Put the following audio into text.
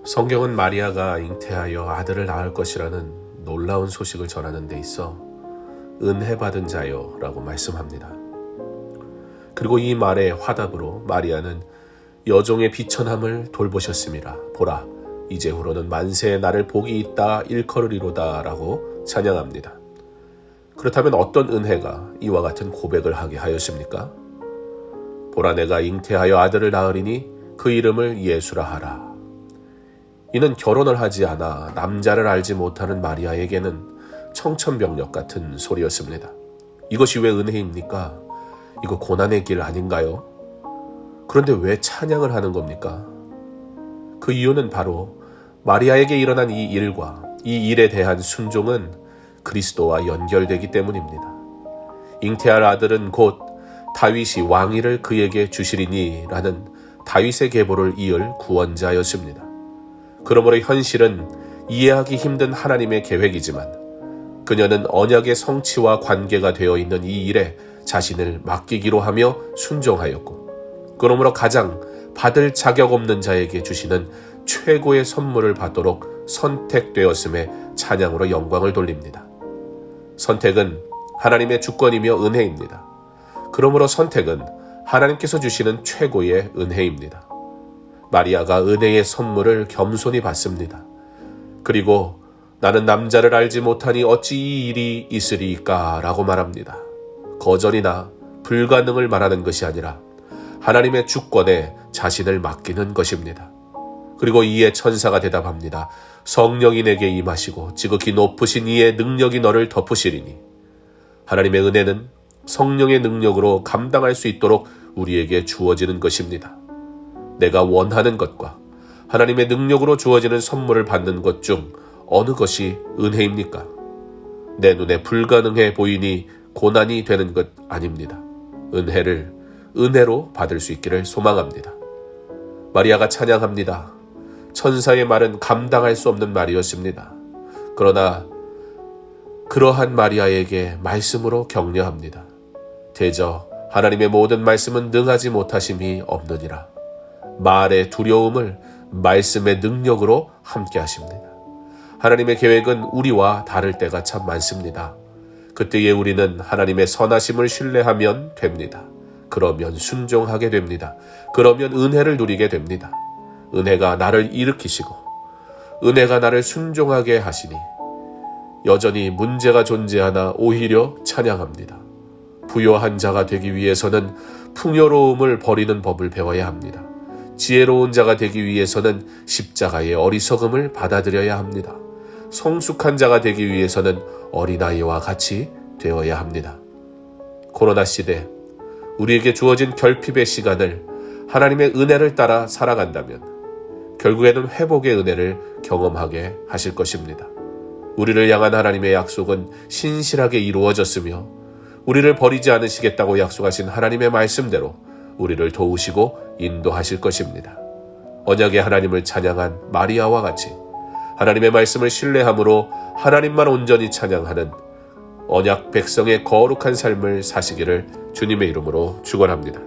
성경은 마리아가 잉태하여 아들을 낳을 것이라는 놀라운 소식을 전하는 데 있어 은혜 받은 자여 라고 말씀합니다. 그리고 이 말의 화답으로 마리아는 여종의 비천함을 돌보셨음이라. 보라, 이제후로는 만세의 나를 복이 있다 일컬으리로다 라고 찬양합니다. 그렇다면 어떤 은혜가 이와 같은 고백을 하게 하였습니까? 보라, 내가 잉태하여 아들을 낳으리니 그 이름을 예수라 하라. 이는 결혼을 하지 않아 남자를 알지 못하는 마리아에게는 청천벽력 같은 소리였습니다. 이것이 왜 은혜입니까? 이거 고난의 길 아닌가요? 그런데 왜 찬양을 하는 겁니까? 그 이유는 바로 마리아에게 일어난 이 일과 이 일에 대한 순종은 그리스도와 연결되기 때문입니다. 잉태할 아들은 곧 다윗이 왕위를 그에게 주시리니 라는 다윗의 계보를 이을 구원자였습니다. 그러므로 현실은 이해하기 힘든 하나님의 계획이지만 그녀는 언약의 성취와 관계가 되어 있는 이 일에 자신을 맡기기로 하며 순종하였고, 그러므로 가장 받을 자격 없는 자에게 주시는 최고의 선물을 받도록 선택되었음에 찬양으로 영광을 돌립니다. 선택은 하나님의 주권이며 은혜입니다. 그러므로 선택은 하나님께서 주시는 최고의 은혜입니다. 마리아가 은혜의 선물을 겸손히 받습니다. 그리고 나는 남자를 알지 못하니 어찌 이 일이 있으리까 라고 말합니다. 거절이나 불가능을 말하는 것이 아니라 하나님의 주권에 자신을 맡기는 것입니다. 그리고 이에 천사가 대답합니다. 성령이 내게 임하시고 지극히 높으신 이의 능력이 너를 덮으시리니. 하나님의 은혜는 성령의 능력으로 감당할 수 있도록 우리에게 주어지는 것입니다. 내가 원하는 것과 하나님의 능력으로 주어지는 선물을 받는 것 중 어느 것이 은혜입니까? 내 눈에 불가능해 보이니 고난이 되는 것 아닙니다. 은혜를 은혜로 받을 수 있기를 소망합니다. 마리아가 찬양합니다. 천사의 말은 감당할 수 없는 말이었습니다. 그러나 그러한 마리아에게 말씀으로 격려합니다. 대저 하나님의 모든 말씀은 능하지 못하심이 없느니라. 말의 두려움을 말씀의 능력으로 함께 하십니다. 하나님의 계획은 우리와 다를 때가 참 많습니다. 그때에 우리는 하나님의 선하심을 신뢰하면 됩니다. 그러면 순종하게 됩니다. 그러면 은혜를 누리게 됩니다. 은혜가 나를 일으키시고 은혜가 나를 순종하게 하시니 여전히 문제가 존재하나 오히려 찬양합니다. 부요한 자가 되기 위해서는 풍요로움을 버리는 법을 배워야 합니다. 지혜로운 자가 되기 위해서는 십자가의 어리석음을 받아들여야 합니다. 성숙한 자가 되기 위해서는 어린아이와 같이 되어야 합니다. 코로나 시대, 우리에게 주어진 결핍의 시간을 하나님의 은혜를 따라 살아간다면 결국에는 회복의 은혜를 경험하게 하실 것입니다. 우리를 향한 하나님의 약속은 신실하게 이루어졌으며 우리를 버리지 않으시겠다고 약속하신 하나님의 말씀대로 우리를 도우시고 인도하실 것입니다. 언약의 하나님을 찬양한 마리아와 같이 하나님의 말씀을 신뢰함으로 하나님만 온전히 찬양하는 언약 백성의 거룩한 삶을 사시기를 주님의 이름으로 축원합니다.